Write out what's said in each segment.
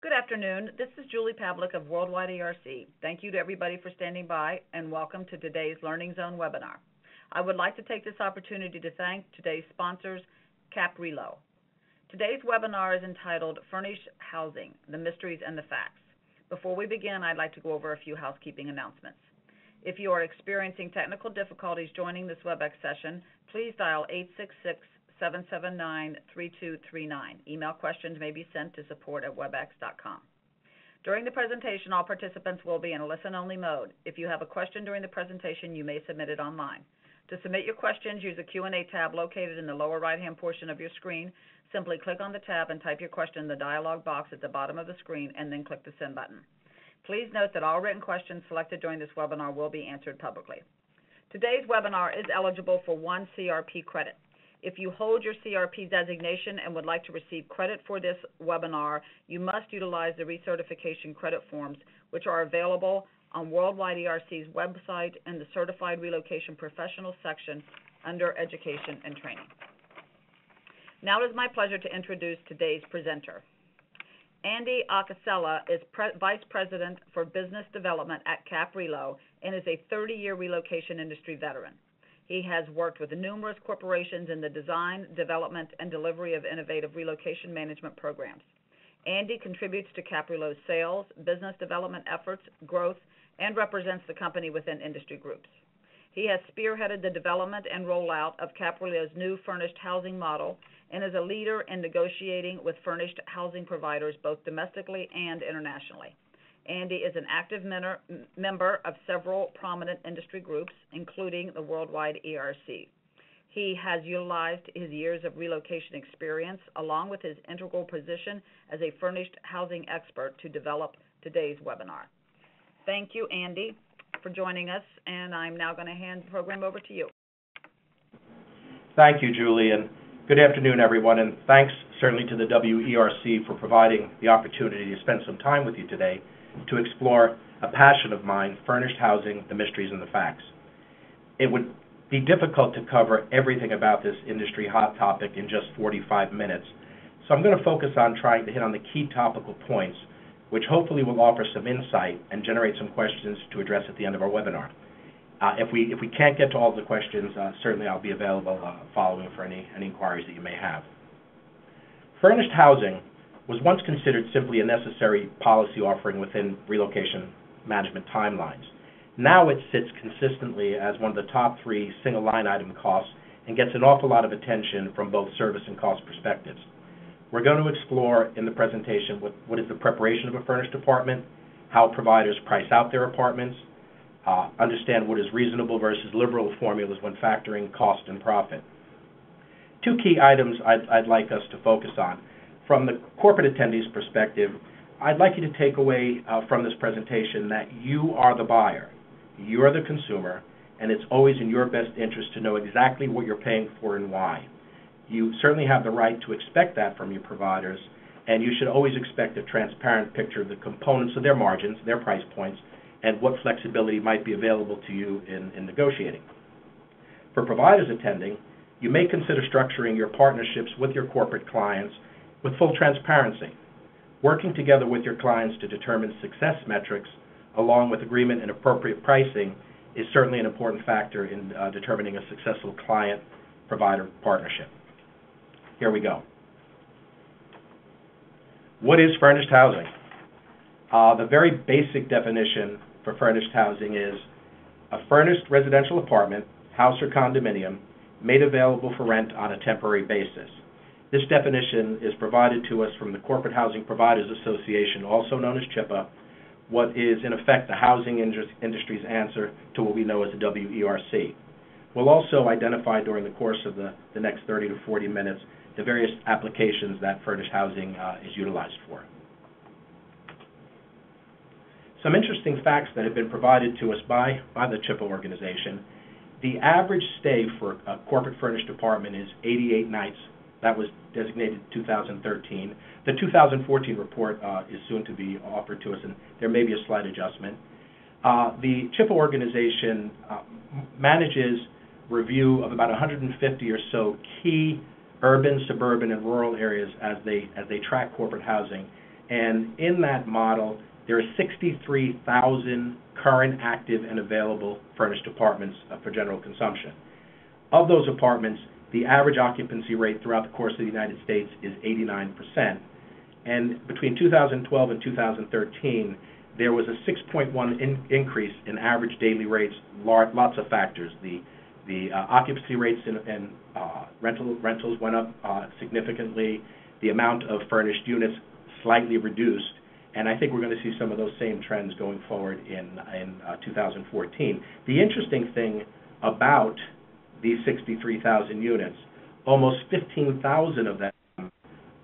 Good afternoon. This is Julie Pavlik of Worldwide ERC. Thank you to everybody for standing by, and welcome to today's Learning Zone webinar. I would like to take this opportunity to thank today's sponsors, Caprilo. Today's webinar is entitled Furnished Housing, the Mysteries and the Facts. Before we begin, I'd like to go over a few housekeeping announcements. If you are experiencing technical difficulties joining this WebEx session, please dial 866-779-3239. Email questions may be sent to support@webex.com. During the presentation, all participants will be in a listen-only mode. If you have a question during the presentation, you may submit it online. To submit your questions, use the Q&A tab located in the lower right-hand portion of your screen. Simply click on the tab and type your question in the dialog box at the bottom of the screen, and then click the send button. Please note that all written questions selected during this webinar will be answered publicly. Today's webinar is eligible for 1 CRP credit. If you hold your CRP designation and would like to receive credit for this webinar, you must utilize the recertification credit forms, which are available on Worldwide ERC's website in the Certified Relocation Professional section under Education and Training. Now it is my pleasure to introduce today's presenter. Andy Acasella is Vice President for Business Development at Caprilo and is a 30-year relocation industry veteran. He has worked with numerous corporations in the design, development, and delivery of innovative relocation management programs. Andy contributes to Caprilo's sales, business development efforts, growth, and represents the company within industry groups. He has spearheaded the development and rollout of Caprilo's new furnished housing model and is a leader in negotiating with furnished housing providers both domestically and internationally. Andy is an active member of several prominent industry groups, including the Worldwide ERC. He has utilized his years of relocation experience along with his integral position as a furnished housing expert to develop today's webinar. Thank you, Andy, for joining us, and I'm now going to hand the program over to you. Thank you, Julie, and good afternoon, everyone, and thanks certainly to the WERC for providing the opportunity to spend some time with you today to explore a passion of mine, furnished housing, the mysteries and the facts. It would be difficult to cover everything about this industry hot topic in just 45 minutes, so I'm going to focus on trying to hit on the key topical points, which hopefully will offer some insight and generate some questions to address at the end of our webinar. If we can't get to all of the questions, certainly I'll be available following for any inquiries that you may have. Furnished housing was once considered simply a necessary policy offering within relocation management timelines. Now it sits consistently as one of the top 3 single line item costs and gets an awful lot of attention from both service and cost perspectives. We're going to explore in the presentation what is the preparation of a furnished apartment, how providers price out their apartments, understand what is reasonable versus liberal formulas when factoring cost and profit. 2 key items I'd like us to focus on. From the corporate attendee's perspective, I'd like you to take away from this presentation that you are the buyer, you are the consumer, and it's always in your best interest to know exactly what you're paying for and why. You certainly have the right to expect that from your providers, and you should always expect a transparent picture of the components of their margins, their price points, and what flexibility might be available to you in negotiating. For providers attending, you may consider structuring your partnerships with your corporate clients with full transparency. Working together with your clients to determine success metrics along with agreement and appropriate pricing is certainly an important factor in determining a successful client-provider partnership. Here we go. What is furnished housing? The very basic definition for furnished housing is a furnished residential apartment, house or condominium, made available for rent on a temporary basis. This definition is provided to us from the Corporate Housing Providers Association, also known as CHIPA, what is in effect the housing industry's answer to what we know as the WERC. We'll also identify during the course of the next 30 to 40 minutes the various applications that furnished housing is utilized for. Some interesting facts that have been provided to us by the CHIPA organization. The average stay for a corporate furnished apartment is 88 nights. That was designated 2013. The 2014 report is soon to be offered to us, and there may be a slight adjustment. The CHIPA organization manages review of about 150 or so key urban, suburban, and rural areas as they track corporate housing. And in that model, there are 63,000 current, active, and available furnished apartments for general consumption. Of those apartments, the average occupancy rate throughout the course of the United States is 89%. And between 2012 and 2013, there was a 6.1 increase in average daily rates, lots of factors. The occupancy rates and rentals went up significantly. The amount of furnished units slightly reduced. And I think we're going to see some of those same trends going forward in 2014. The interesting thing about these 63,000 units, almost 15,000 of them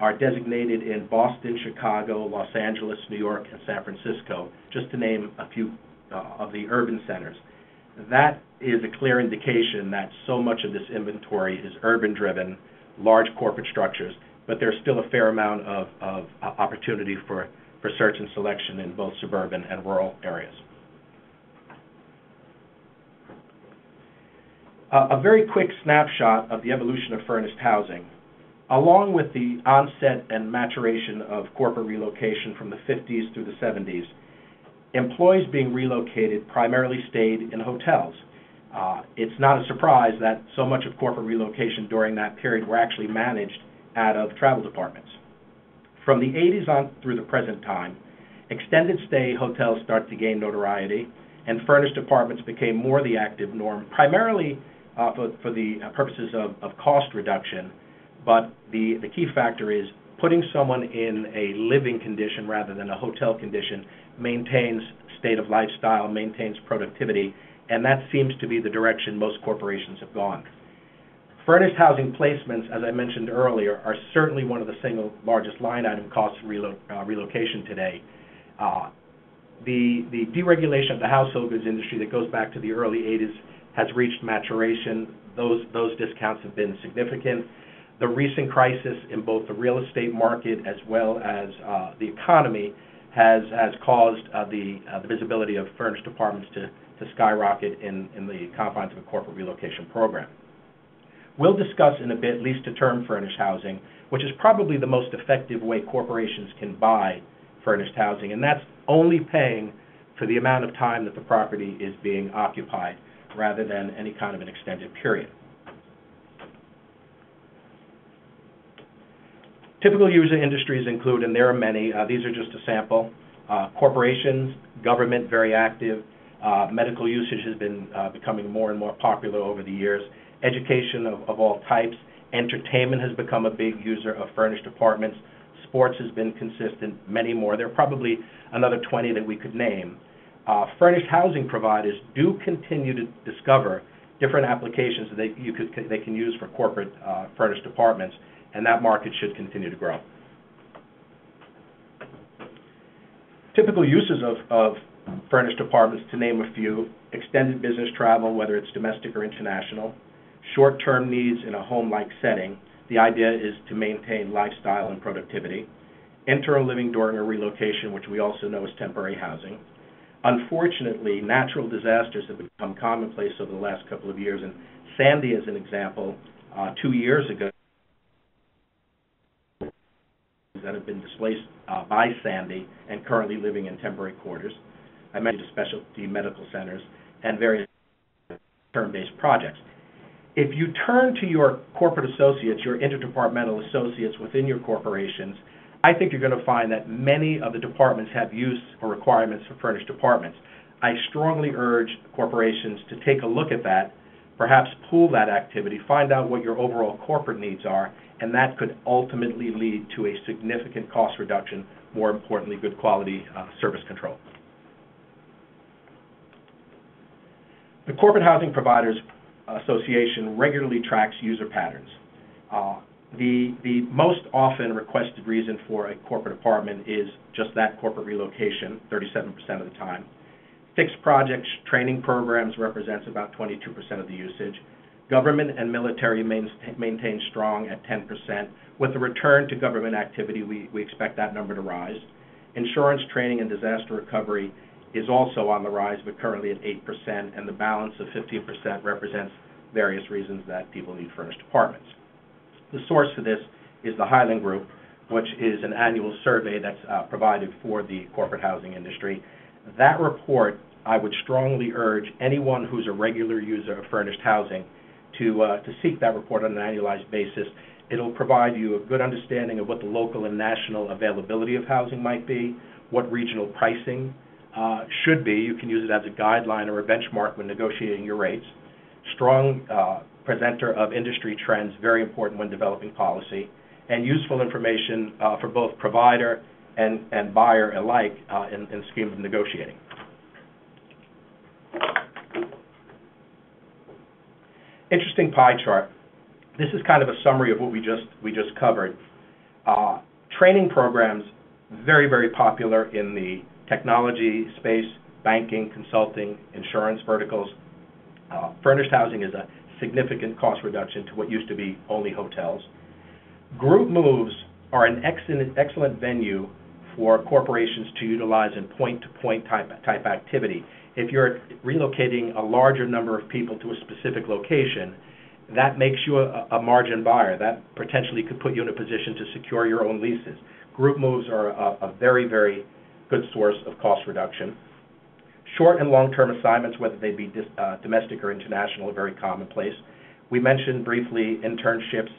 are designated in Boston, Chicago, Los Angeles, New York, and San Francisco, just to name a few of the urban centers. That is a clear indication that so much of this inventory is urban-driven, large corporate structures, but there's still a fair amount of opportunity for search and selection in both suburban and rural areas. A very quick snapshot of the evolution of furnished housing. Along with the onset and maturation of corporate relocation from the 50s through the 70s, employees being relocated primarily stayed in hotels. It's not a surprise that so much of corporate relocation during that period were actually managed out of travel departments. From the 80s on through the present time, extended stay hotels started to gain notoriety, and furnished apartments became more the active norm, primarily for the purposes of cost reduction. But the key factor is putting someone in a living condition rather than a hotel condition maintains state of lifestyle, maintains productivity, and that seems to be the direction most corporations have gone. Furnished housing placements, as I mentioned earlier, are certainly one of the single largest line item costs of relocation today. The deregulation of the household goods industry that goes back to the early 80s has reached maturation. Those discounts have been significant. The recent crisis in both the real estate market as well as the economy has caused the visibility of furnished apartments to skyrocket in the confines of a corporate relocation program. We'll discuss in a bit lease-to-term furnished housing, which is probably the most effective way corporations can buy furnished housing, and that's only paying for the amount of time that the property is being occupied rather than any kind of an extended period. Typical user industries include, and there are many, these are just a sample, corporations, government, very active, medical usage has been becoming more and more popular over the years, education of all types, entertainment has become a big user of furnished apartments, sports has been consistent, many more. There are probably another 20 that we could name. Furnished housing providers do continue to discover different applications that they can use for corporate furnished apartments, and that market should continue to grow. Typical uses of furnished apartments, to name a few: extended business travel, whether it's domestic or international, short-term needs in a home-like setting. The idea is to maintain lifestyle and productivity, internal living during a relocation, which we also know as temporary housing. Unfortunately, natural disasters have become commonplace over the last couple of years, and Sandy, as an example, 2 years ago, that have been displaced by Sandy and currently living in temporary quarters. I mentioned specialty medical centers and various term-based projects. If you turn to your corporate associates, your interdepartmental associates within your corporations, I think you're going to find that many of the departments have use or requirements for furnished apartments. I strongly urge corporations to take a look at that, perhaps pool that activity, find out what your overall corporate needs are, and that could ultimately lead to a significant cost reduction, more importantly, good quality service control. The Corporate Housing Providers Association regularly tracks user patterns. The most often requested reason for a corporate apartment is just that, corporate relocation, 37% of the time. Fixed projects, training programs represents about 22% of the usage. Government and military maintain strong at 10%. With the return to government activity, we expect that number to rise. Insurance, training, and disaster recovery is also on the rise, but currently at 8%, and the balance of 15% represents various reasons that people need furnished apartments. The source for this is the Highland Group, which is an annual survey that's provided for the corporate housing industry. That report, I would strongly urge anyone who's a regular user of furnished housing to seek that report on an annualized basis. It'll provide you a good understanding of what the local and national availability of housing might be, what regional pricing should be. You can use it as a guideline or a benchmark when negotiating your rates. Strong presenter of industry trends, very important when developing policy, and useful information for both provider and buyer alike in scheme of negotiating. Interesting pie chart. This is kind of a summary of what we just covered. Training programs, very, very popular in the technology space, banking, consulting, insurance verticals. Furnished housing is a significant cost reduction to what used to be only hotels. Group moves are an excellent venue for corporations to utilize in point-to-point type activity. If you're relocating a larger number of people to a specific location, that makes you a margin buyer. That potentially could put you in a position to secure your own leases. Group moves are a very, very good source of cost reduction. Short and long-term assignments, whether they be domestic or international, are very commonplace. We mentioned briefly internships,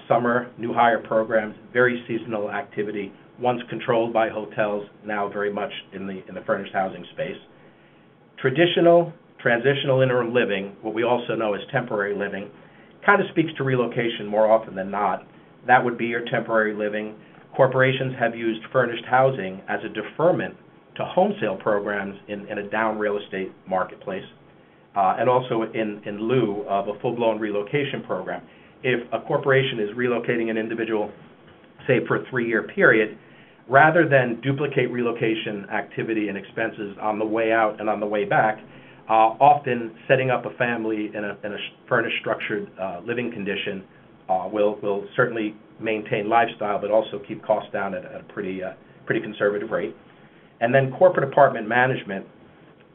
summer new hire programs, very seasonal activity, once controlled by hotels, now very much in the furnished housing space. Traditional, transitional interim living, what we also know as temporary living, kind of speaks to relocation more often than not. That would be your temporary living. Corporations have used furnished housing as a deferment to home sale programs in a down real estate marketplace, and also in lieu of a full-blown relocation program. If a corporation is relocating an individual, say for a 3-year period, rather than duplicate relocation activity and expenses on the way out and on the way back, often setting up a family in a furnished structured living condition will certainly maintain lifestyle, but also keep costs down at a pretty conservative rate. And then corporate apartment management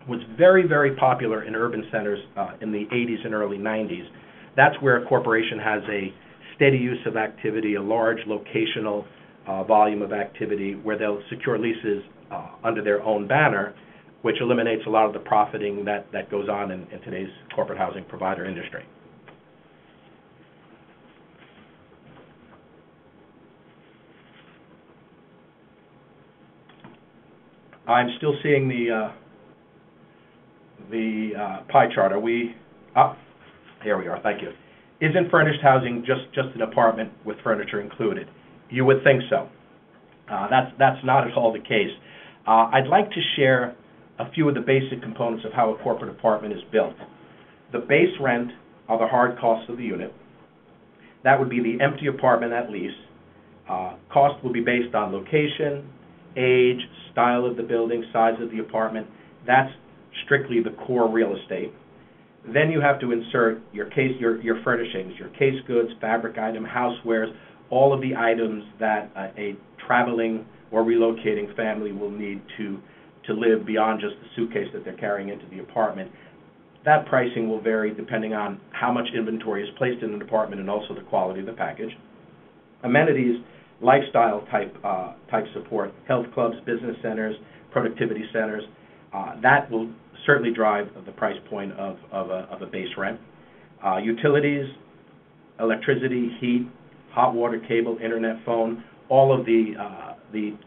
was very, very popular in urban centers in the 80s and early 90s. That's where a corporation has a steady use of activity, a large locational volume of activity where they'll secure leases under their own banner, which eliminates a lot of the profiting that goes on in today's corporate housing provider industry. I'm still seeing the pie chart. Are we up? Here we are. Thank you. Isn't furnished housing just an apartment with furniture included? You would think so. That's not at all the case. I'd like to share a few of the basic components of how a corporate apartment is built. The base rent are the hard costs of the unit. That would be the empty apartment at lease. Cost will be based on location, age, style of the building, size of the apartment. That's strictly the core real estate. Then you have to insert your furnishings, your case goods, fabric item, housewares, all of the items that a traveling or relocating family will need to live beyond just the suitcase that they're carrying into the apartment. That pricing will vary depending on how much inventory is placed in an apartment and also the quality of the package. Amenities, lifestyle type support, health clubs, business centers, productivity centers, that will certainly drive the price point of a base rent. Utilities, electricity, heat, hot water, cable, internet, phone, all of the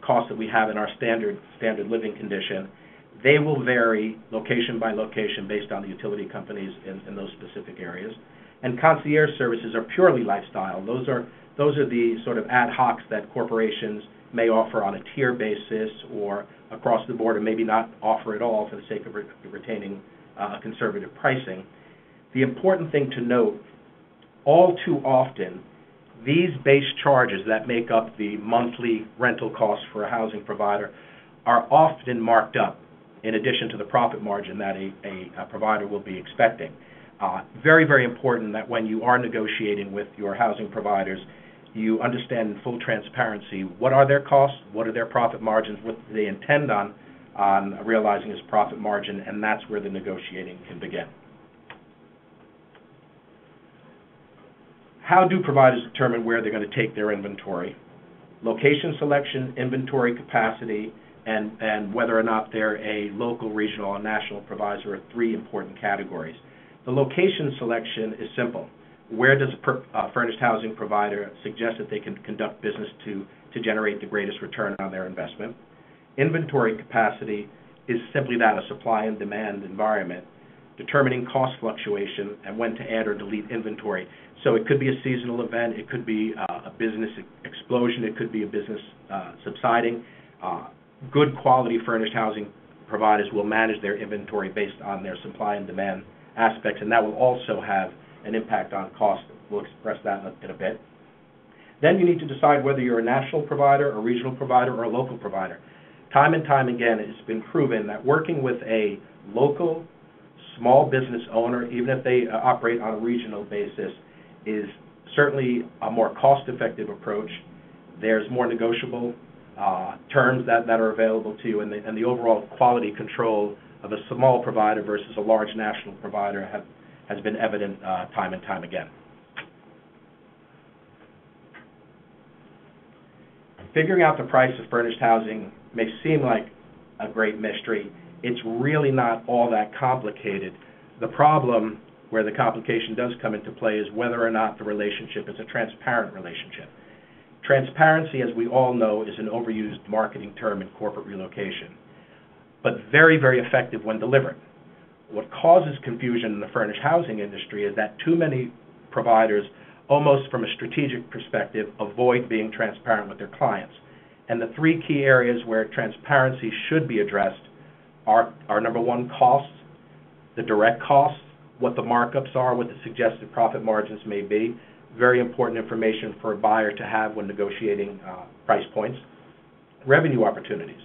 costs that we have in our standard living condition, they will vary location by location based on the utility companies in those specific areas. And concierge services are purely lifestyle. Those are the sort of ad hocs that corporations may offer on a tier basis or across the board, or maybe not offer at all for the sake of retaining conservative pricing. The important thing to note, all too often, these base charges that make up the monthly rental costs for a housing provider are often marked up in addition to the profit margin that a provider will be expecting. Very, very important that when you are negotiating with your housing providers, you understand in full transparency what are their costs, what are their profit margins, what do they intend on realizing as profit margin, and that's where the negotiating can begin. How do providers determine where they're going to take their inventory? Location selection, inventory capacity, and whether or not they're a local, regional, or national provider are three important categories. The location selection is simple. Where does a furnished housing provider suggest that they can conduct business to generate the greatest return on their investment? Inventory capacity is simply that, a supply and demand environment, determining cost fluctuation and when to add or delete inventory. So it could be a seasonal event, it could be a business explosion, it could be a business subsiding. Good quality furnished housing providers will manage their inventory based on their supply and demand aspects, and that will also have an impact on cost. We'll express that in a bit. Then you need to decide whether you're a national provider, a regional provider, or a local provider. Time and time again, it's been proven that working with a local small business owner, even if they operate on a regional basis, is certainly a more cost-effective approach. There's more negotiable terms that are available to you, and the overall quality control of a small provider versus a large national provider has been evident time and time again. Figuring out the price of furnished housing may seem like a great mystery. It's really not all that complicated. The problem where the complication does come into play is whether or not the relationship is a transparent relationship. Transparency, as we all know, is an overused marketing term in corporate relocation, but very, very effective when delivered. What causes confusion in the furnished housing industry is that too many providers, almost from a strategic perspective, avoid being transparent with their clients. And the three key areas where transparency should be addressed are number one, costs, the direct costs, what the markups are, what the suggested profit margins may be. Very important information for a buyer to have when negotiating price points. Revenue opportunities.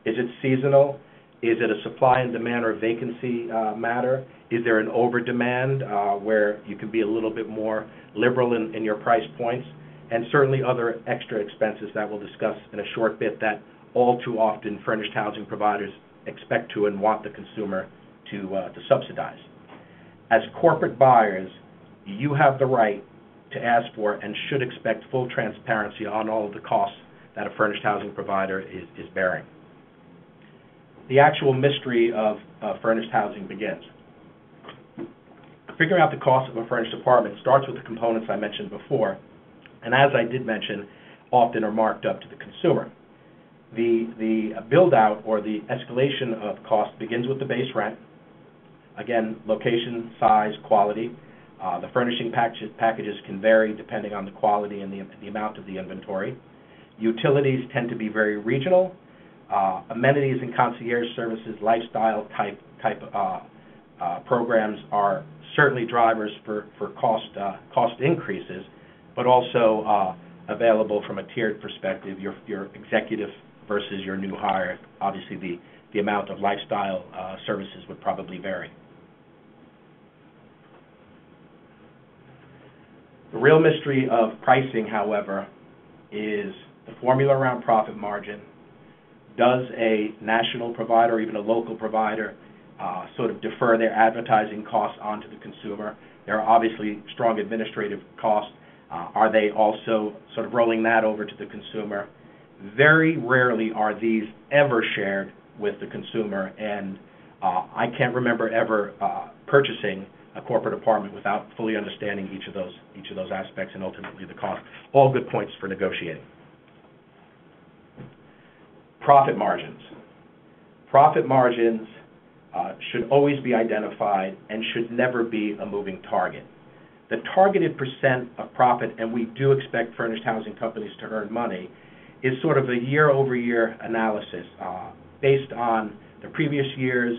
Is it seasonal? Is it a supply and demand or vacancy matter? Is there an over-demand where you can be a little bit more liberal in your price points? And certainly other extra expenses that we'll discuss in a short bit that all too often furnished housing providers expect to and want the consumer to subsidize. As corporate buyers, you have the right to ask for and should expect full transparency on all of the costs that a furnished housing provider is bearing. The actual mystery of furnished housing begins. Figuring out the cost of a furnished apartment starts with the components I mentioned before, and as I did mention, often are marked up to the consumer. The build-out or the escalation of cost begins with the base rent. Again, location, size, quality. The furnishing packages can vary depending on the quality and the amount of the inventory. Utilities tend to be very regional. Amenities and concierge services, lifestyle type programs are certainly drivers for cost increases, but also available from a tiered perspective. Your executive versus your new hire, obviously the amount of lifestyle services would probably vary. The real mystery of pricing, however, is the formula around profit margin. Does a national provider or even a local provider sort of defer their advertising costs onto the consumer? There are obviously strong administrative costs. Are they also sort of rolling that over to the consumer? Very rarely are these ever shared with the consumer, and I can't remember ever purchasing a corporate apartment without fully understanding each of those aspects and ultimately the cost. All good points for negotiating. Profit margins. Profit margins should always be identified and should never be a moving target. The targeted percent of profit, and we do expect furnished housing companies to earn money, is sort of a year-over-year analysis based on the previous year's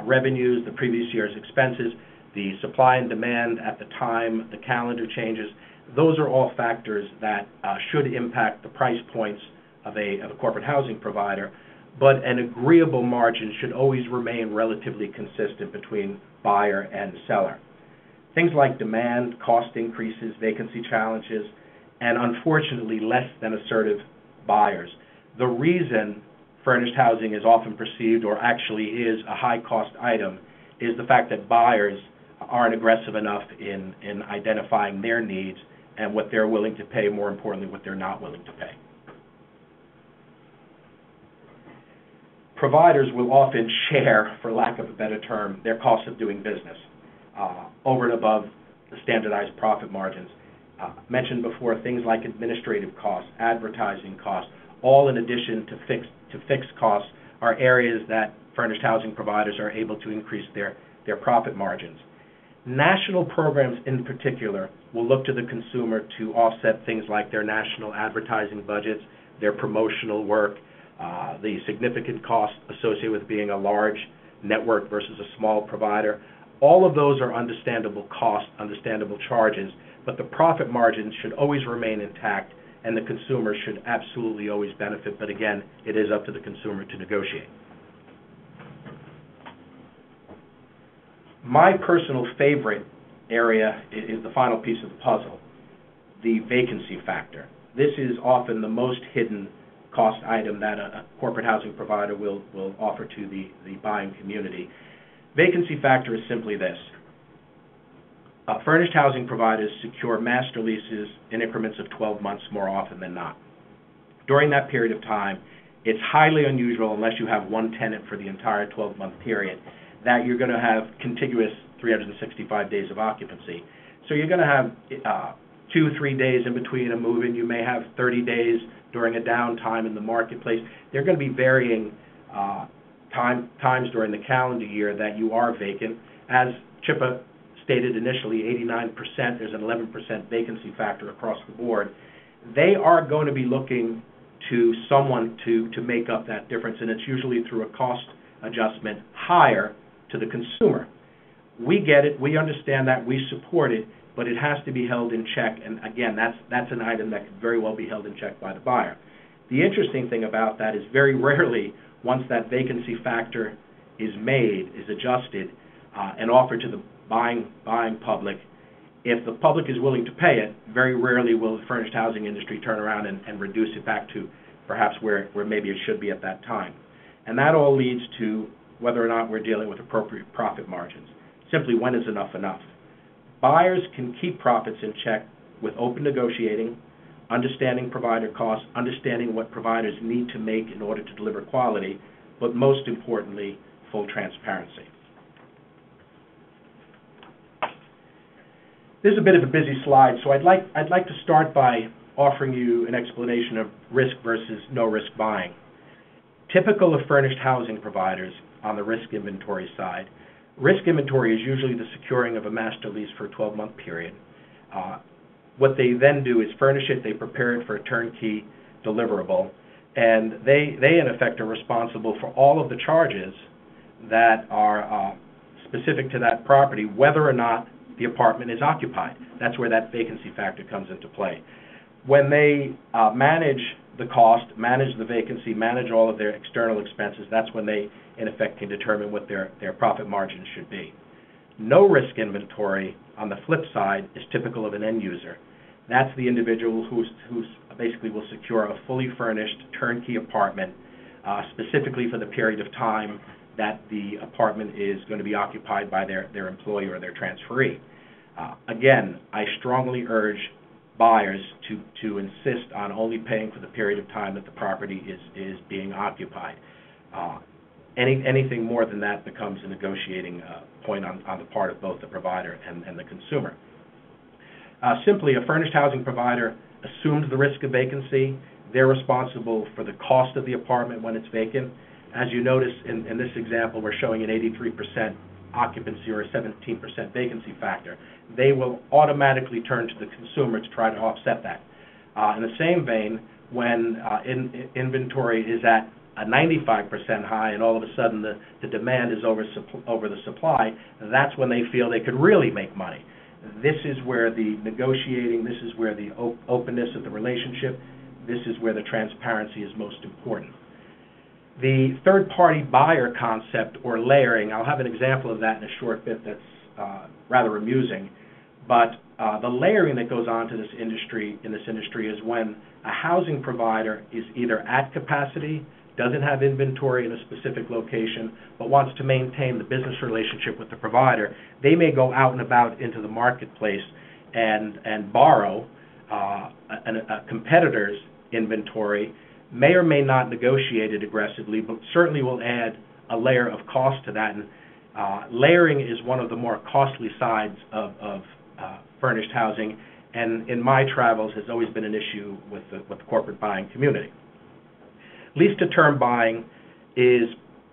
revenues, the previous year's expenses, the supply and demand at the time, the calendar changes. Those are all factors that should impact the price points of a corporate housing provider, but an agreeable margin should always remain relatively consistent between buyer and seller. Things like demand, cost increases, vacancy challenges, and unfortunately less than assertive buyers. The reason furnished housing is often perceived or actually is a high-cost item is the fact that buyers aren't aggressive enough in identifying their needs and what they're willing to pay, more importantly, what they're not willing to pay. providers will often share, for lack of a better term, their cost of doing business over and above the standardized profit margins. Mentioned before, things like administrative costs, advertising costs, all in addition to fixed costs, are areas that furnished housing providers are able to increase their profit margins. National programs in particular will look to the consumer to offset things like their national advertising budgets, their promotional work, the significant costs associated with being a large network versus a small provider. All of those are understandable costs, understandable charges, but the profit margins should always remain intact, and the consumer should absolutely always benefit. But again, it is up to the consumer to negotiate. My personal favorite area is the final piece of the puzzle, the vacancy factor. This is often the most hidden cost item that a corporate housing provider will offer to the buying community. Vacancy factor is simply this. Furnished housing providers secure master leases in increments of 12 months more often than not. During that period of time, it's highly unusual, unless you have one tenant for the entire 12-month period, that you're going to have contiguous 365 days of occupancy. So you're going to have 2-3 days in between a move-in. You may have 30 days during a downtime in the marketplace. There are going to be varying times during the calendar year that you are vacant. As Chippa stated initially, 89%, there's an 11% vacancy factor across the board. They are going to be looking to someone to make up that difference, and it's usually through a cost adjustment higher to the consumer. We get it, we understand that, we support it, but it has to be held in check, and again, that's an item that could very well be held in check by the buyer. The interesting thing about that is very rarely, once that vacancy factor is made, is adjusted, and offered to the buying public, if the public is willing to pay it, very rarely will the furnished housing industry turn around and reduce it back to perhaps where maybe it should be at that time. And that all leads to whether or not we're dealing with appropriate profit margins. Simply, when is enough enough? Buyers can keep profits in check with open negotiating, understanding provider costs, understanding what providers need to make in order to deliver quality, but most importantly, full transparency. This is a bit of a busy slide, so I'd like to start by offering you an explanation of risk versus no risk buying. Typical of furnished housing providers on the risk inventory side, risk inventory is usually the securing of a master lease for a 12-month period. What they then do is furnish it, they prepare it for a turnkey deliverable, and they in effect are responsible for all of the charges that are specific to that property, whether or not the apartment is occupied. That's where that vacancy factor comes into play. When they manage the cost, manage the vacancy, manage all of their external expenses, that's when they, in effect, can determine what their profit margin should be. No risk inventory, on the flip side, is typical of an end user. That's the individual who's basically will secure a fully furnished turnkey apartment, specifically for the period of time that the apartment is going to be occupied by their employee or their transferee. Again, I strongly urge buyers to insist on only paying for the period of time that the property is being occupied. Anything more than that becomes a negotiating point on the part of both the provider and the consumer. Simply, a furnished housing provider assumes the risk of vacancy. They're responsible for the cost of the apartment when it's vacant. As you notice in this example, we're showing an 83% occupancy or a 17% vacancy factor. They will automatically turn to the consumer to try to offset that. In the same vein, when inventory is at a 95% high and all of a sudden the demand is over the supply, that's when they feel they could really make money. This is where the negotiating, this is where the openness of the relationship, this is where the transparency is most important. The third-party buyer concept or layering, I'll have an example of that in a short bit that's rather amusing, but the layering that goes on to this industry is when a housing provider is either at capacity, doesn't have inventory in a specific location, but wants to maintain the business relationship with the provider. They may go out and about into the marketplace and borrow a competitor's inventory may or may not negotiate it aggressively, but certainly will add a layer of cost to that. And layering is one of the more costly sides of furnished housing, and in my travels has always been an issue with the corporate buying community. Lease-to-term buying is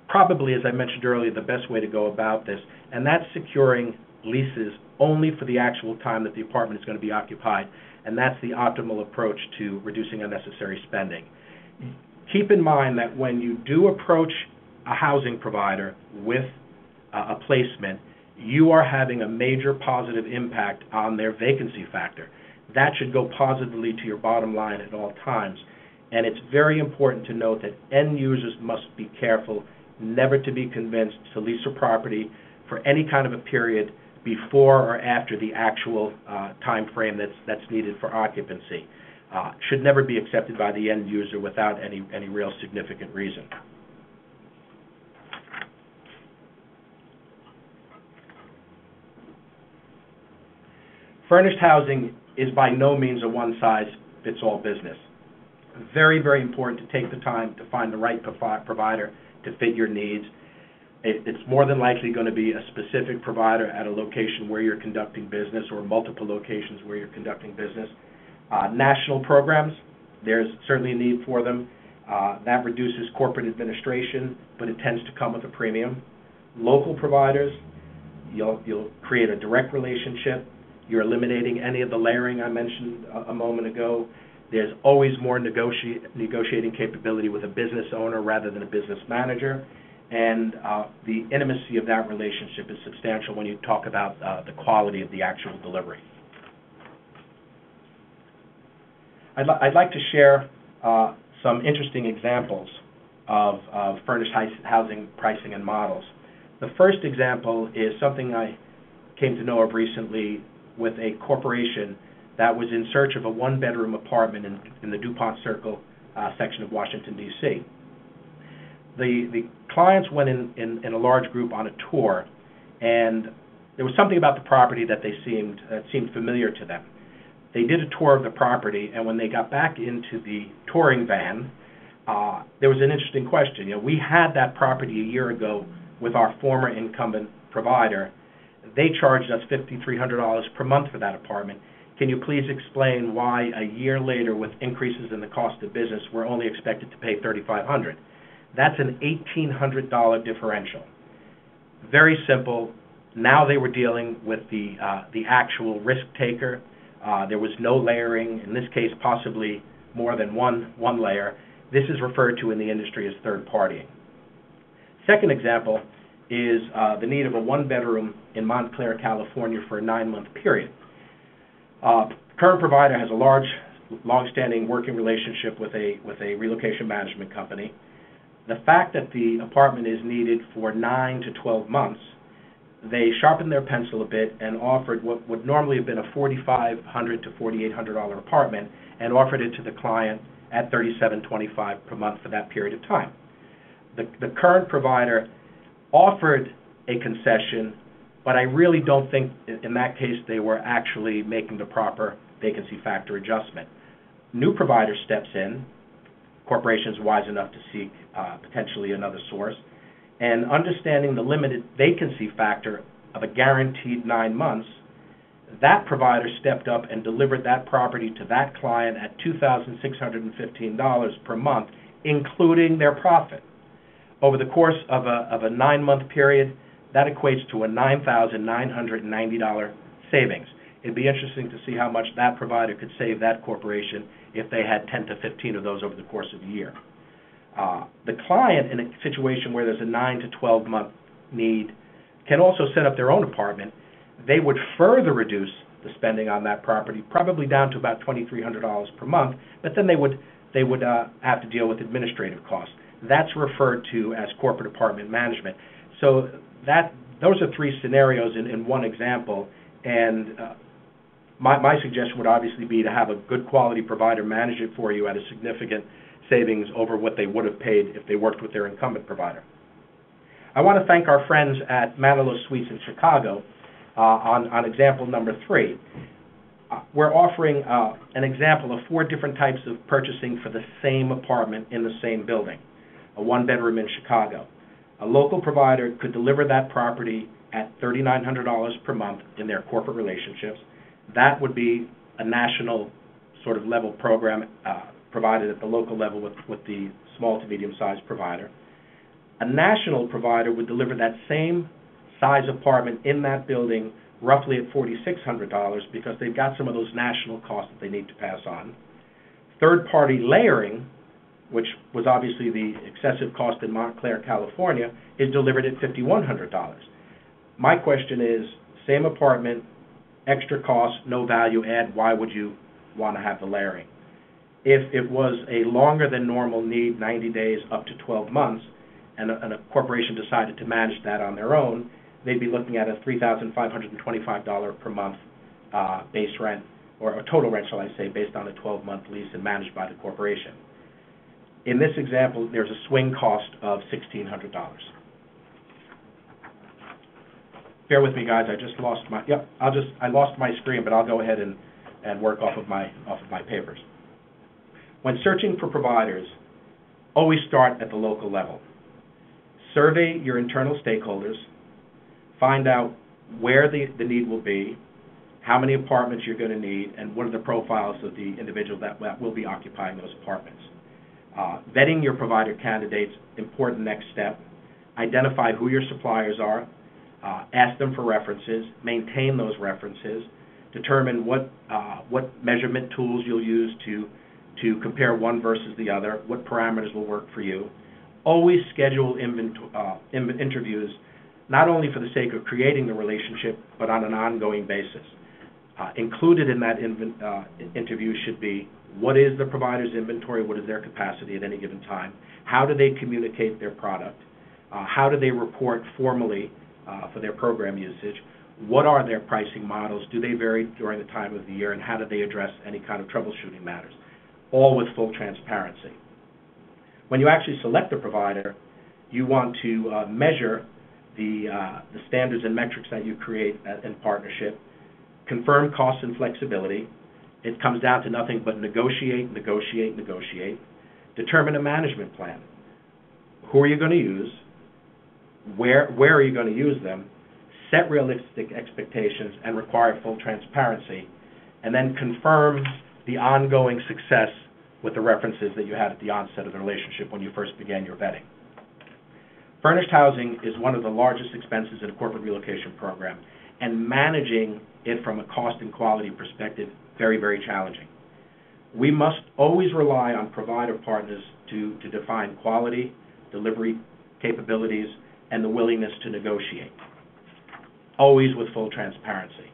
probably, as I mentioned earlier, the best way to go about this, and that's securing leases only for the actual time that the apartment is going to be occupied, and that's the optimal approach to reducing unnecessary spending. Keep in mind that when you do approach a housing provider with a placement, you are having a major positive impact on their vacancy factor. That should go positively to your bottom line at all times. And it's very important to note that end users must be careful never to be convinced to lease a property for any kind of a period before or after the actual time frame that's needed for occupancy. Should never be accepted by the end user without any real significant reason. Furnished housing is by no means a one-size-fits-all business. Very, very important to take the time to find the right provider to fit your needs. It's more than likely going to be a specific provider at a location where you're conducting business or multiple locations where you're conducting business. National programs, there's certainly a need for them. That reduces corporate administration, but it tends to come with a premium. Local providers, you'll create a direct relationship. You're eliminating any of the layering I mentioned a moment ago. There's always more negotiating capability with a business owner rather than a business manager. And the intimacy of that relationship is substantial when you talk about the quality of the actual delivery. I'd like to share some interesting examples of furnished housing pricing and models. The first example is something I came to know of recently with a corporation that was in search of a one-bedroom apartment in the DuPont Circle section of Washington, D.C. The clients went in a large group on a tour, and there was something about the property that seemed familiar to them. They did a tour of the property, and when they got back into the touring van, there was an interesting question. We had that property a year ago with our former incumbent provider. They charged us $5,300 per month for that apartment. Can you please explain why a year later, with increases in the cost of business, we're only expected to pay $3,500? That's an $1,800 differential. Very simple. Now they were dealing with the actual risk taker. There was no layering. In this case, possibly more than one layer. This is referred to in the industry as third partying. Second example is the need of a one-bedroom in Montclair, California for a 9-month period. Current provider has a long-standing working relationship with a relocation management company. The fact that the apartment is needed for 9 to 12 months, they sharpened their pencil a bit and offered what would normally have been a $4,500 to $4,800 apartment and offered it to the client at $3,725 per month for that period of time. The current provider offered a concession, but I really don't think in that case they were actually making the proper vacancy factor adjustment. New provider steps in, corporations wise enough to seek potentially another source, and understanding the limited vacancy factor of a guaranteed 9 months, that provider stepped up and delivered that property to that client at $2,615 per month, including their profit. Over the course of a 9-month period, that equates to a $9,990 savings. It'd be interesting to see how much that provider could save that corporation if they had 10 to 15 of those over the course of a year. The client, in a situation where there's a 9 to 12 month need, can also set up their own apartment. They would further reduce the spending on that property, probably down to about $2,300 per month, but then they would have to deal with administrative costs. That's referred to as corporate apartment management. So those are 3 scenarios in one example, and my suggestion would obviously be to have a good quality provider manage it for you at a significant savings over what they would have paid if they worked with their incumbent provider. I want to thank our friends at Manilow Suites in Chicago on example number 3. we're offering an example of 4 different types of purchasing for the same apartment in the same building, a one-bedroom in Chicago. A local provider could deliver that property at $3,900 per month in their corporate relationships. That would be a national sort of level program provided at the local level with the small to medium-sized provider. A national provider would deliver that same size apartment in that building roughly at $4,600 because they've got some of those national costs that they need to pass on. Third-party layering, which was obviously the excessive cost in Montclair, California, is delivered at $5,100. My question is, same apartment, extra cost, no value add, why would you want to have the layering? If it was a longer than normal need, 90 days up to 12 months, and a corporation decided to manage that on their own, they'd be looking at a $3,525 per month base rent, or a total rent, shall I say, based on a 12-month lease and managed by the corporation. In this example, there's a swing cost of $1,600. Bear with me, guys. I just lost my. Yep. I lost my screen, but I'll go ahead and work off of my papers. When searching for providers, always start at the local level. Survey your internal stakeholders. Find out where the need will be, how many apartments you're going to need, and what are the profiles of the individual that will be occupying those apartments. Vetting your provider candidates, important next step. Identify who your suppliers are. Ask them for references. Maintain those references. Determine what measurement tools you'll use to compare one versus the other. What parameters will work for you. Always schedule interviews, not only for the sake of creating the relationship, but on an ongoing basis. Included in that interview should be, what is the provider's inventory, what is their capacity at any given time, how do they communicate their product, how do they report formally for their program usage, what are their pricing models, do they vary during the time of the year, and how do they address any kind of troubleshooting matters, all with full transparency. When you actually select a provider, you want to measure the standards and metrics that you create in partnership, confirm cost and flexibility. It comes down to nothing but negotiate, negotiate, negotiate. Determine a management plan. Who are you going to use? Where are you going to use them? Set realistic expectations and require full transparency. And then confirm the ongoing success with the references that you had at the onset of the relationship when you first began your vetting. Furnished housing is one of the largest expenses in a corporate relocation program, and managing it from a cost and quality perspective, very, very challenging. We must always rely on provider partners to define quality, delivery capabilities, and the willingness to negotiate, always with full transparency.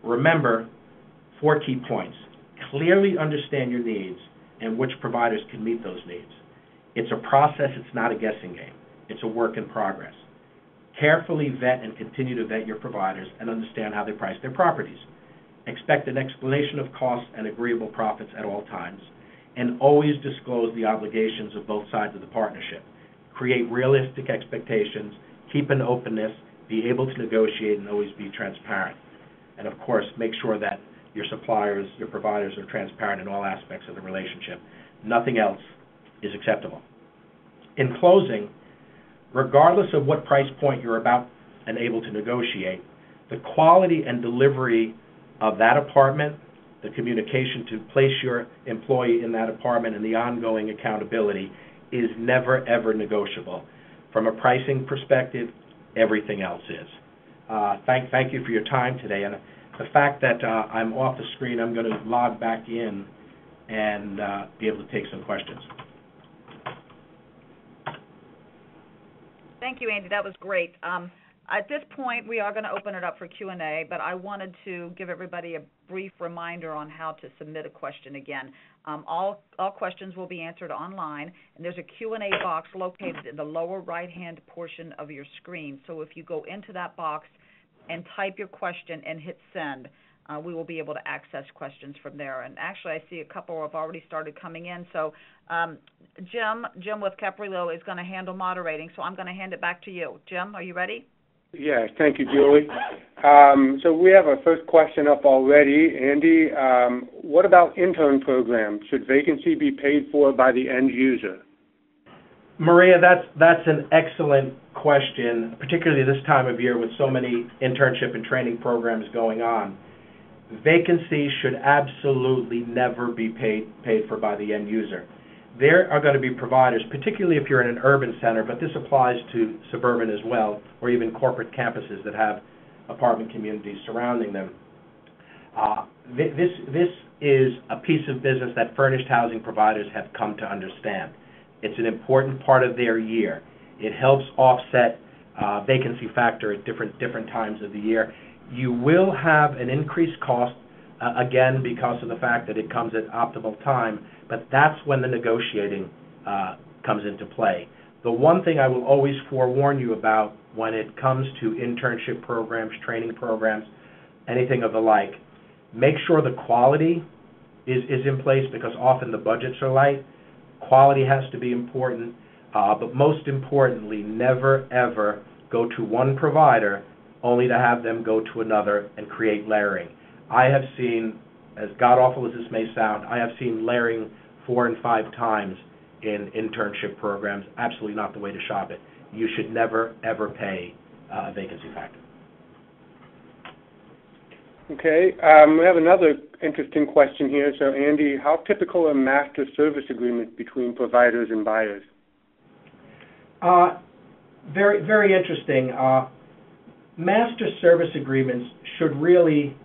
Remember 4 key points. Clearly understand your needs and which providers can meet those needs. It's a process, it's not a guessing game. It's a work in progress. Carefully vet and continue to vet your providers and understand how they price their properties. Expect an explanation of costs and agreeable profits at all times, and always disclose the obligations of both sides of the partnership. Create realistic expectations, keep an openness, be able to negotiate, and always be transparent. And of course, make sure that your suppliers, your providers are transparent in all aspects of the relationship. Nothing else is acceptable. In closing, regardless of what price point you're about and able to negotiate, the quality and delivery of that apartment, the communication to place your employee in that apartment, and the ongoing accountability is never, ever negotiable. From a pricing perspective, everything else is. Thank you for your time today. And the fact that I'm off the screen, I'm going to log back in and be able to take some questions. Thank you, Andy. That was great. At this point, we are going to open it up for Q&A, but I wanted to give everybody a brief reminder on how to submit a question again. All questions will be answered online, and there's a Q&A box located in the lower right-hand portion of your screen. So if you go into that box and type your question and hit send, we will be able to access questions from there. And actually, I see a couple have already started coming in. So Jim with Caprillo is going to handle moderating, so I'm going to hand it back to you. Jim, are you ready? Yes, thank you, Julie. So we have our first question up already. Andy, what about intern programs? Should vacancy be paid for by the end user? Maria, that's an excellent question, particularly this time of year with so many internship and training programs going on. Vacancy should absolutely never be paid for by the end user. There are going to be providers, particularly if you're in an urban center, but this applies to suburban as well, or even corporate campuses that have apartment communities surrounding them. This is a piece of business that furnished housing providers have come to understand. It's an important part of their year. It helps offset vacancy factor at different times of the year. You will have an increased cost, again, because of the fact that it comes at optimal time, but that's when the negotiating comes into play. The one thing I will always forewarn you about when it comes to internship programs, training programs, anything of the like, make sure the quality is in place, because often the budgets are light. Quality has to be important, but most importantly, never ever go to one provider only to have them go to another and create layering. I have seen, as god-awful as this may sound, I have seen layering 4 and 5 times in internship programs. Absolutely not the way to shop it. You should never, ever pay a vacancy factor. Okay, we have another interesting question here. So, Andy, how typical are master service agreements between providers and buyers? Very, very interesting. Master service agreements should really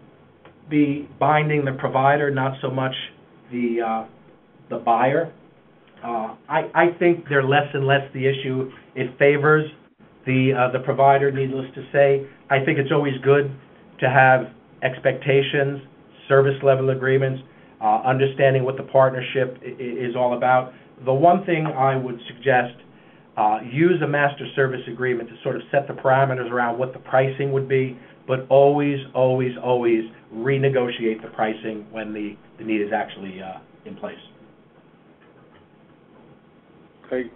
be binding the provider, not so much the buyer. I think they're less and less the issue. It favors the provider, needless to say. I think it's always good to have expectations, service level agreements, understanding what the partnership is all about. The one thing I would suggest, use a master service agreement to sort of set the parameters around what the pricing would be, but always, always, always renegotiate the pricing when the need is actually in place. Okay.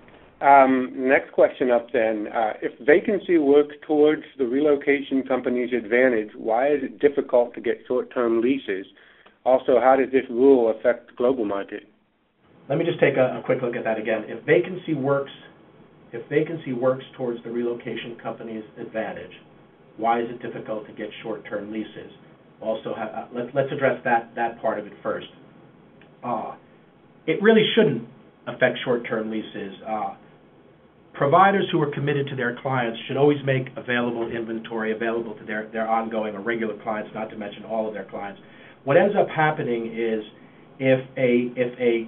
Next question up then. If vacancy works towards the relocation company's advantage, why is it difficult to get short-term leases? Also, how does this rule affect the global market? Let me just take a quick look at that again. If vacancy works towards the relocation company's advantage, why is it difficult to get short-term leases? Also, let's address that part of it first. It really shouldn't affect short-term leases. Providers who are committed to their clients should always make available inventory available to their ongoing or regular clients, not to mention all of their clients. What ends up happening is if a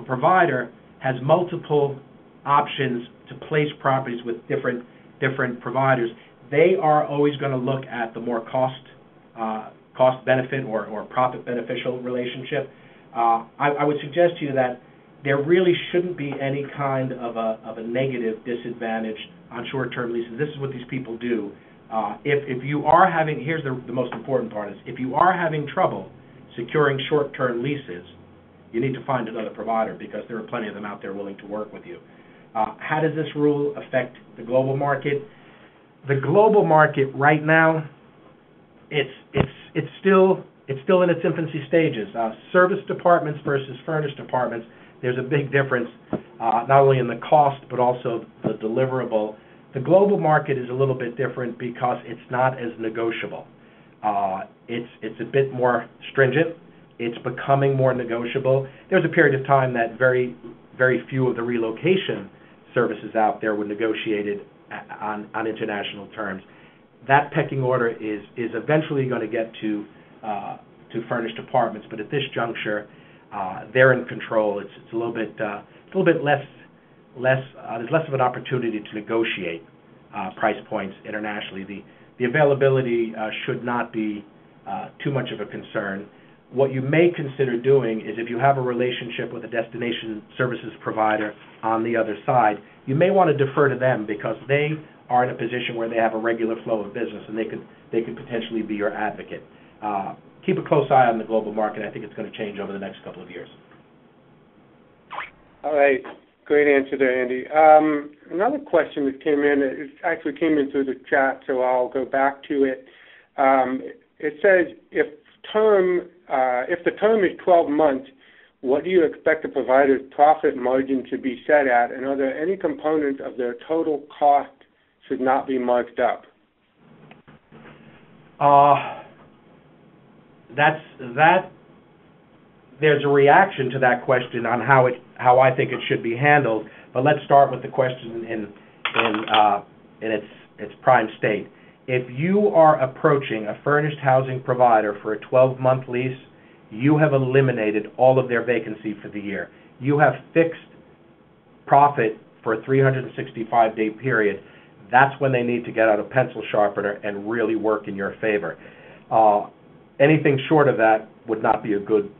provider has multiple options to place properties with different providers, they are always going to look at the more cost benefit or profit beneficial relationship. I would suggest to you that there really shouldn't be any kind of a negative disadvantage on short-term leases. This is what these people do. If you are having, here's the most important part is, if you are having trouble securing short-term leases, you need to find another provider, because there are plenty of them out there willing to work with you. How does this rule affect the global market? The global market right now, it's still in its infancy stages. Service departments versus furnished apartments, there's a big difference, not only in the cost but also the deliverable. The global market is a little bit different because it's not as negotiable. It's a bit more stringent. It's becoming more negotiable. There was a period of time that very, very few of the relocation services out there were negotiated on international terms. That pecking order is eventually going to get to furnished apartments, but at this juncture, they're in control. It's a little bit less. There's less of an opportunity to negotiate price points internationally. The availability should not be too much of a concern. What you may consider doing is, if you have a relationship with a destination services provider on the other side, you may want to defer to them, because they are in a position where they have a regular flow of business, and they could potentially be your advocate. Keep a close eye on the global market. I think it's going to change over the next couple of years. All right. Great answer there, Andy. Another question that came in, it actually came in through the chat, so I'll go back to it. It says, if the term is 12 months, what do you expect the provider's profit margin to be set at, and are there any components of their total cost should not be marked up? There's a reaction to that question on how I think it should be handled, but let's start with the question in its prime state. If you are approaching a furnished housing provider for a 12-month lease, you have eliminated all of their vacancy for the year. You have fixed profit for a 365-day period. That's when they need to get out a pencil sharpener and really work in your favor. Anything short of that would not be a good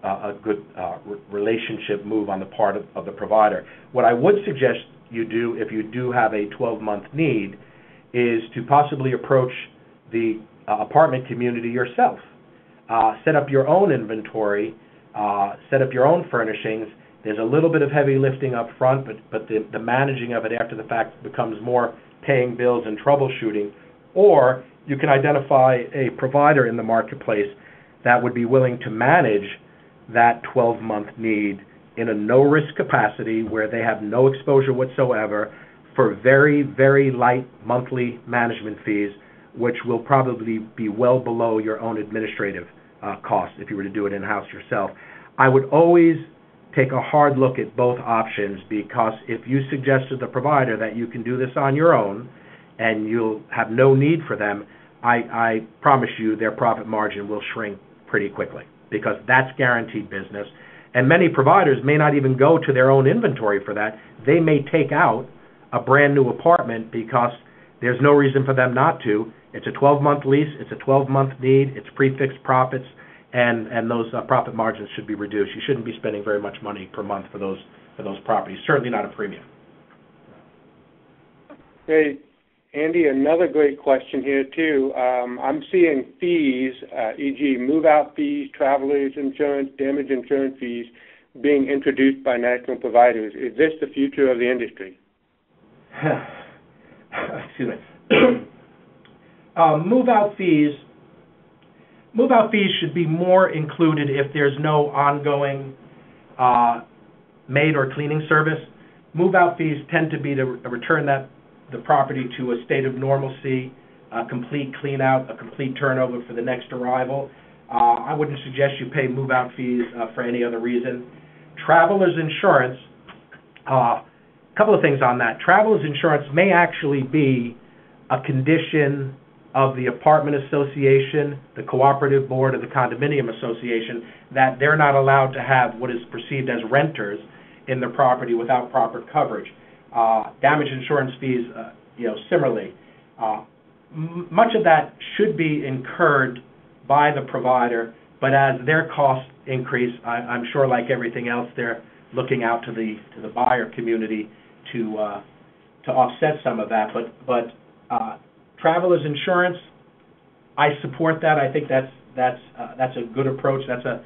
relationship move on the part of the provider. What I would suggest you do, if you do have a 12-month need, is to possibly approach the apartment community yourself. Set up your own inventory, set up your own furnishings. There's a little bit of heavy lifting up front, but the managing of it after the fact becomes more paying bills and troubleshooting. Or you can identify a provider in the marketplace that would be willing to manage that 12-month need in a no-risk capacity where they have no exposure whatsoever for very, very light monthly management fees, which will probably be well below your own administrative costs if you were to do it in-house yourself. I would always take a hard look at both options, because if you suggest to the provider that you can do this on your own and you'll have no need for them, I promise you their profit margin will shrink pretty quickly, because that's guaranteed business. And many providers may not even go to their own inventory for that. They may take out a brand new apartment because there's no reason for them not to. It's a 12-month lease, it's a 12-month need, it's prefixed profits, and those profit margins should be reduced. You shouldn't be spending very much money per month for those properties, certainly not a premium. Great. Andy, another great question here, too. I'm seeing fees, e.g. move-out fees, traveler's insurance, damage insurance fees, being introduced by national providers. Is this the future of the industry? Excuse me. Move-out fees should be more included if there's no ongoing maid or cleaning service. Move-out fees tend to be to return the property to a state of normalcy, a complete clean-out, a complete turnover for the next arrival. I wouldn't suggest you pay move-out fees for any other reason. Traveler's insurance, a couple of things on that. Traveler's insurance may actually be a condition of the apartment association, the cooperative board, or the condominium association, that they're not allowed to have what is perceived as renters in the property without proper coverage. Damage insurance fees, similarly. Much of that should be incurred by the provider, but as their costs increase, I'm sure, like everything else, they're looking out to the buyer community to offset some of that. But traveler's insurance, I support that. I think that's a good approach. That's a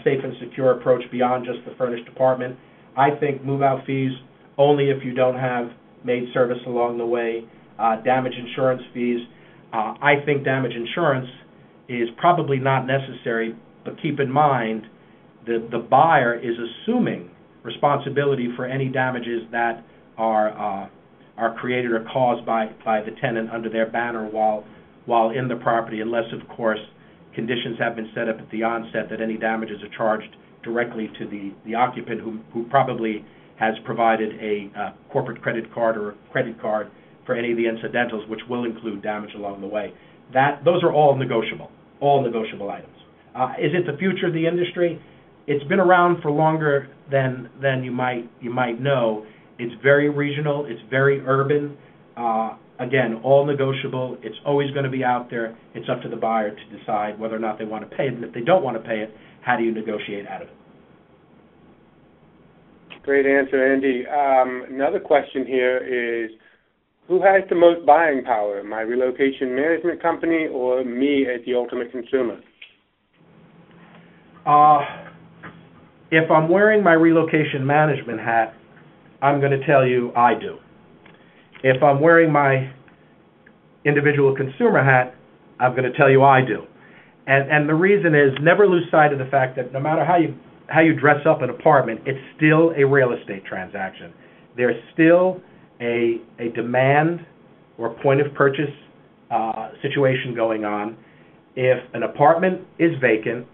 safe and secure approach beyond just the furnished apartment. I think move-out fees only if you don't have maid service along the way. Damage insurance fees, I think damage insurance is probably not necessary, but keep in mind the buyer is assuming responsibility for any damages that are created or caused by the tenant under their banner while in the property, unless, of course, conditions have been set up at the onset that any damages are charged directly to the occupant who probably has provided a corporate credit card or a credit card for any of the incidentals, which will include damage along the way. Those are all negotiable items. Is it the future of the industry? It's been around for longer than you might know. It's very regional. It's very urban. Again, all negotiable. It's always going to be out there. It's up to the buyer to decide whether or not they want to pay it. And if they don't want to pay it, how do you negotiate out of it? Great answer, Andy. Another question here is, who has the most buying power, my relocation management company or me as the ultimate consumer? If I'm wearing my relocation management hat, I'm going to tell you I do. If I'm wearing my individual consumer hat, I'm going to tell you I do. And the reason is, never lose sight of the fact that no matter how you dress up an apartment, it's still a real estate transaction. There's still a demand or point of purchase situation going on. If an apartment is vacant,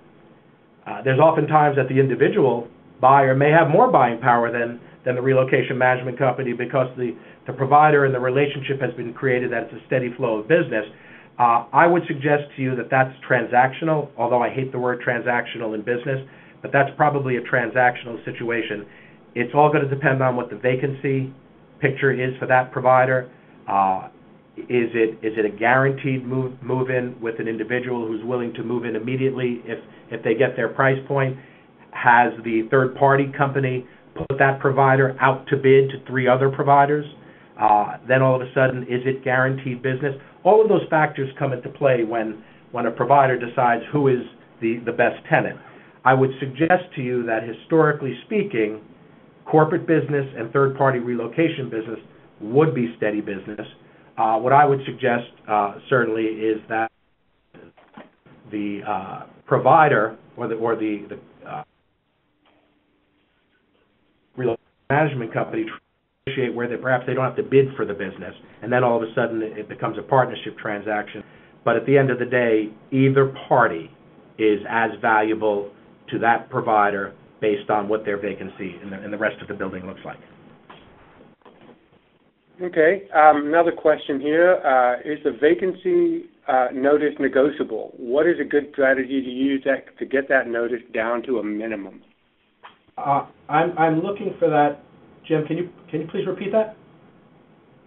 there's oftentimes that the individual buyer may have more buying power than the relocation management company, because the provider and the relationship has been created that it's a steady flow of business. I would suggest to you that that's transactional, although I hate the word transactional in business, but that's probably a transactional situation. It's all going to depend on what the vacancy picture is for that provider. Is it a guaranteed move-in with an individual who's willing to move in immediately if they get their price point? Has the third-party company put that provider out to bid to 3 other providers? Then all of a sudden, is it guaranteed business? All of those factors come into play when a provider decides who is the best tenant. I would suggest to you that historically speaking, corporate business and third-party relocation business would be steady business. What I would suggest certainly is that the provider or the relocation management company negotiate where perhaps they don't have to bid for the business, and then all of a sudden it becomes a partnership transaction. But at the end of the day, either party is as valuable to that provider based on what their vacancy and the rest of the building looks like. Okay. Another question here. Is the vacancy notice negotiable? What is a good strategy to use to get that notice down to a minimum? I'm looking for that. Jim, can you please repeat that?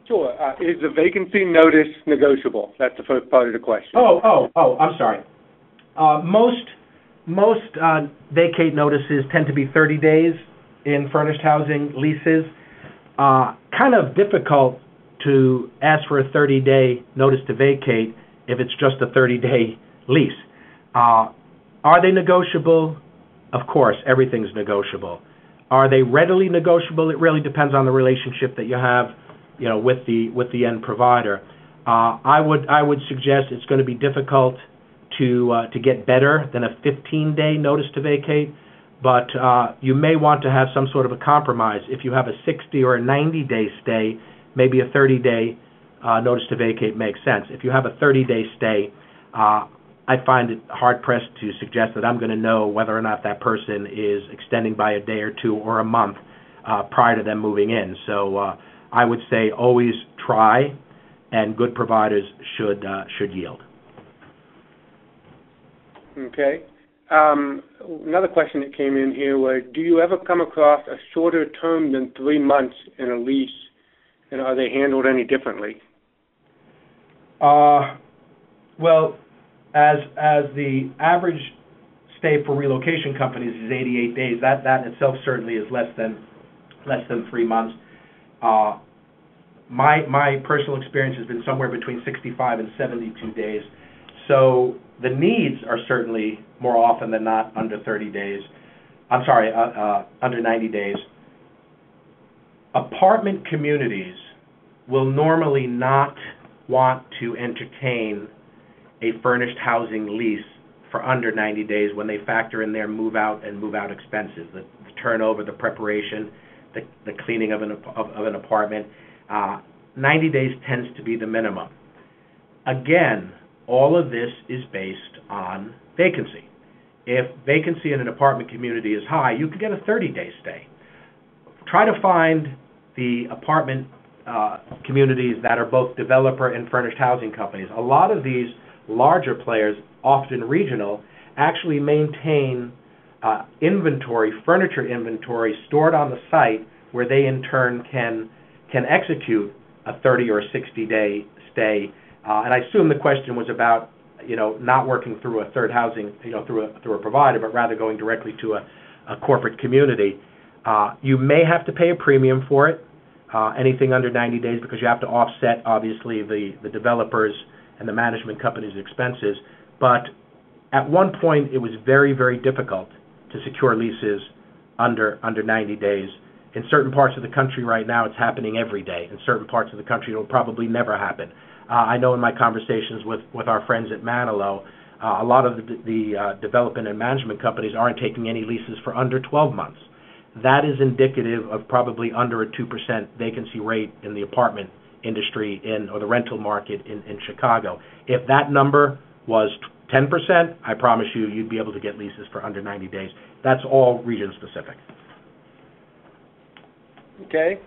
Sure. Is the vacancy notice negotiable? That's the first part of the question. Oh, I'm sorry. Most vacate notices tend to be 30 days in furnished housing leases. Kind of difficult to ask for a 30-day notice to vacate if it's just a 30-day lease. Are they negotiable? Of course, everything's negotiable. Are they readily negotiable? It really depends on the relationship that you have, with the end provider. I would suggest it's going to be difficult to get better than a 15-day notice to vacate, but you may want to have some sort of a compromise. If you have a 60 or a 90-day stay, maybe a 30-day notice to vacate makes sense. If you have a 30-day stay, I find it hard-pressed to suggest that I'm going to know whether or not that person is extending by a day or two or a month prior to them moving in. So I would say always try, and good providers should yield. Okay. Another question that came in here was, do you ever come across a shorter term than 3 months in a lease, and are they handled any differently? Well, as the average stay for relocation companies is 88 days, that in itself certainly is less than 3 months. My personal experience has been somewhere between 65 and 72 days. So the needs are certainly more often than not under 30 days. Under 90 days. Apartment communities will normally not want to entertain a furnished housing lease for under 90 days when they factor in their move-out and move-out expenses, the turnover, the preparation, the cleaning of an apartment. 90 days tends to be the minimum. Again, all of this is based on vacancy. If vacancy in an apartment community is high, you could get a 30-day stay. Try to find the apartment communities that are both developer and furnished housing companies. A lot of these larger players, often regional, actually maintain furniture inventory stored on the site where they in turn can execute a 30 or 60-day stay. And I assume the question was about, not working through a third housing, through a provider, but rather going directly to a corporate community. You may have to pay a premium for it, anything under 90 days, because you have to offset, obviously, the developers and the management company's expenses. But at one point, it was very, very difficult to secure leases under 90 days. In certain parts of the country right now, it's happening every day. In certain parts of the country, it'll probably never happen. I know in my conversations with our friends at Manilow, a lot of the development and management companies aren't taking any leases for under 12 months. That is indicative of probably under a 2% vacancy rate in the apartment industry or the rental market in Chicago. If that number was 10%, I promise you'd be able to get leases for under 90 days. That's all region specific. Okay.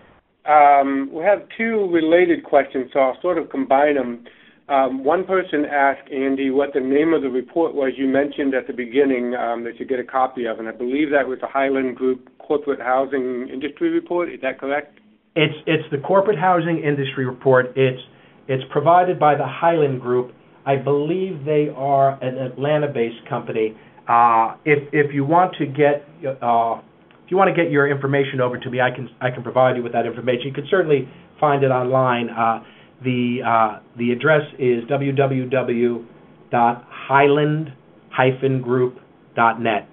We have two related questions, so I'll sort of combine them. One person asked Andy what the name of the report was you mentioned at the beginning that you get a copy of, and I believe that was the Highland Group Corporate Housing Industry Report. Is that correct? It's the Corporate Housing Industry Report. It's provided by the Highland Group. I believe they are an Atlanta-based company. If you want to get your information over to me, I can provide you with that information. You can certainly find it online. The address is www.highland-group.net.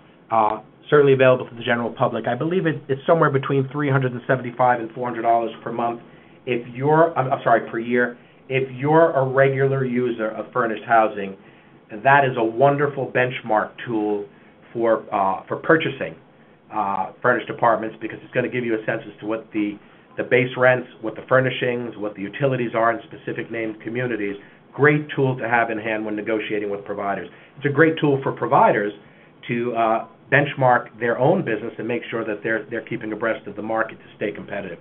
Certainly available to the general public. I believe it's somewhere between $375 and $400 per month. Per year. If you're a regular user of Furnished Housing, that is a wonderful benchmark tool for purchasing furnished apartments, because it's going to give you a sense as to what the base rents, what the furnishings, what the utilities are in specific named communities. Great tool to have in hand when negotiating with providers. It's a great tool for providers to benchmark their own business and make sure that they're keeping abreast of the market to stay competitive.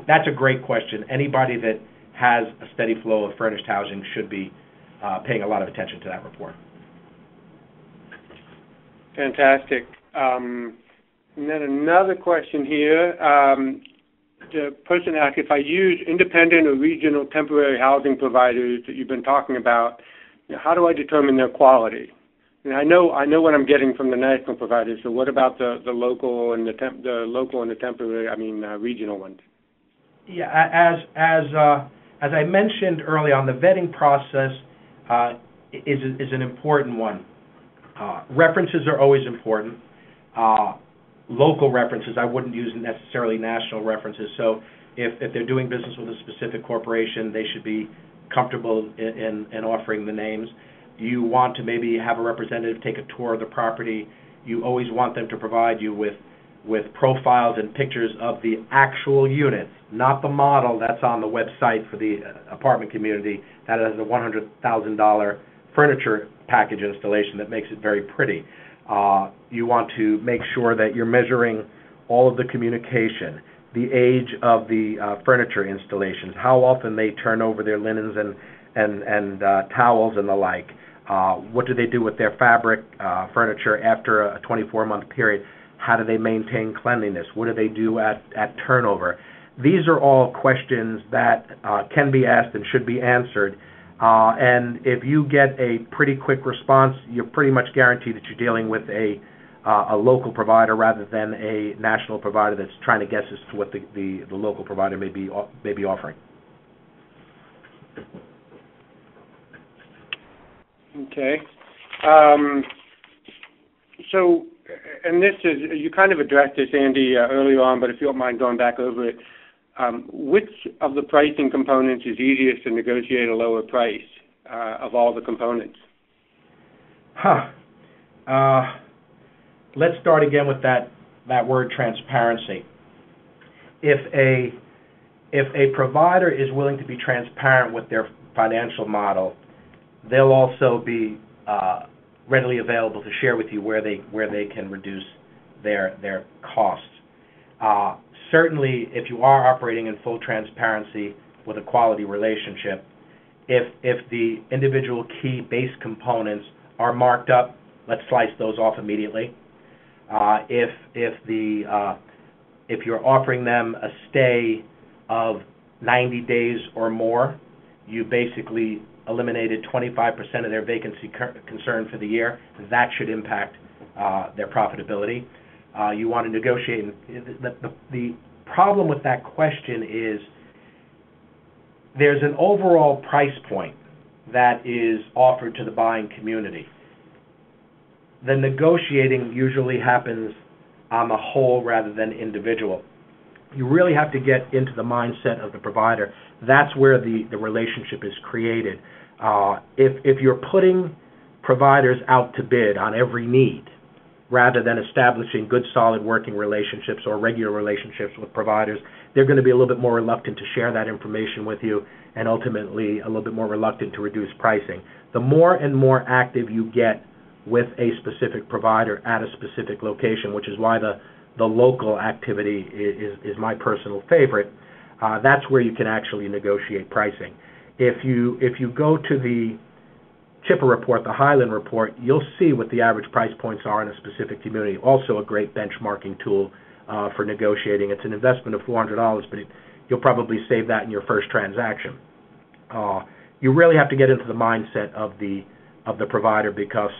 That's a great question. Anybody that has a steady flow of furnished housing should be paying a lot of attention to that report. Fantastic. And then another question here. The person asked, if I use independent or regional temporary housing providers that you've been talking about, how do I determine their quality? And I know what I'm getting from the national providers. So what about the local and the temporary? Regional ones? Yeah, as I mentioned early on, the vetting process is an important one. References are always important. Local references, I wouldn't use necessarily national references. So if they're doing business with a specific corporation, they should be comfortable in offering the names. You want to maybe have a representative take a tour of the property. You always want them to provide you with profiles and pictures of the actual units, not the model that's on the website for the apartment community that has a $100,000 furniture package installation that makes it very pretty. You want to make sure that you're measuring all of the communication, the age of the furniture installations, how often they turn over their linens and towels and the like. What do they do with their fabric furniture after a 24-month period? How do they maintain cleanliness? What do they do at turnover? These are all questions that can be asked and should be answered. And if you get a pretty quick response, you're pretty much guaranteed that you're dealing with a local provider rather than a national provider that's trying to guess as to what the local provider may be offering. Okay. So, and this is, you kind of addressed this, Andy, earlier on, but if you don't mind going back over it, which of the pricing components is easiest to negotiate a lower price of all the components? Let's start again with that word transparency. If a provider is willing to be transparent with their financial model, they'll also be readily available to share with you where they can reduce their costs. Certainly, if you are operating in full transparency with a quality relationship, if the individual key base components are marked up, let's slice those off immediately. If you're offering them a stay of 90 days or more, you basically eliminated 25% of their vacancy concern for the year. That should impact their profitability. You want to negotiate. The problem with that question is there's an overall price point that is offered to the buying community. The negotiating usually happens on the whole rather than individual. You really have to get into the mindset of the provider. That's where the relationship is created. If you're putting providers out to bid on every need, rather than establishing good, solid working relationships or regular relationships with providers, they're going to be a little bit more reluctant to share that information with you, and ultimately a little bit more reluctant to reduce pricing. The more and more active you get with a specific provider at a specific location, which is why the local activity is my personal favorite, that's where you can actually negotiate pricing. If you go to the Chipper report, the Highland report, you'll see what the average price points are in a specific community. Also a great benchmarking tool for negotiating. It's an investment of $400, but you'll probably save that in your first transaction. You really have to get into the mindset of the provider, because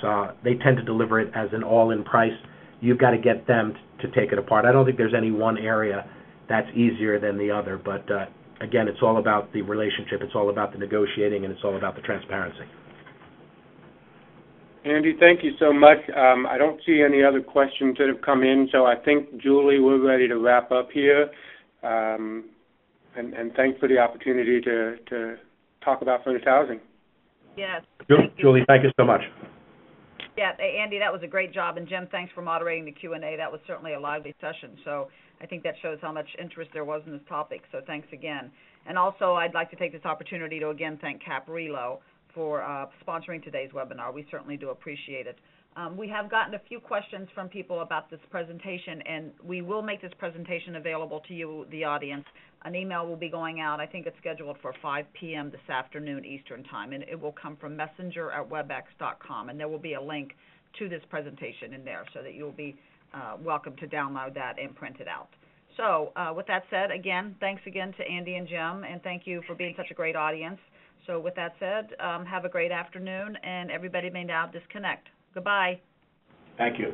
they tend to deliver it as an all-in price. You've got to get them to take it apart. I don't think there's any one area that's easier than the other, but again, it's all about the relationship, it's all about the negotiating, and it's all about the transparency. Andy, thank you so much. I don't see any other questions that have come in, so I think, Julie, we're ready to wrap up here. And thanks for the opportunity to talk about furnished housing. Yes. Julie, thank you so much. Yeah, Andy, that was a great job, and Jim, thanks for moderating the Q&A. That was certainly a lively session, so I think that shows how much interest there was in this topic, so thanks again. And also, I'd like to take this opportunity to again thank Caprilo for sponsoring today's webinar. We certainly do appreciate it. We have gotten a few questions from people about this presentation, and we will make this presentation available to you, the audience. An email will be going out. I think it's scheduled for 5 p.m. this afternoon Eastern Time, and it will come from messenger@webex.com, and there will be a link to this presentation in there so that you'll be welcome to download that and print it out. So with that said, again, thanks again to Andy and Jim, and thank you for being such a great audience. So with that said, have a great afternoon, and everybody may now disconnect. Goodbye. Thank you.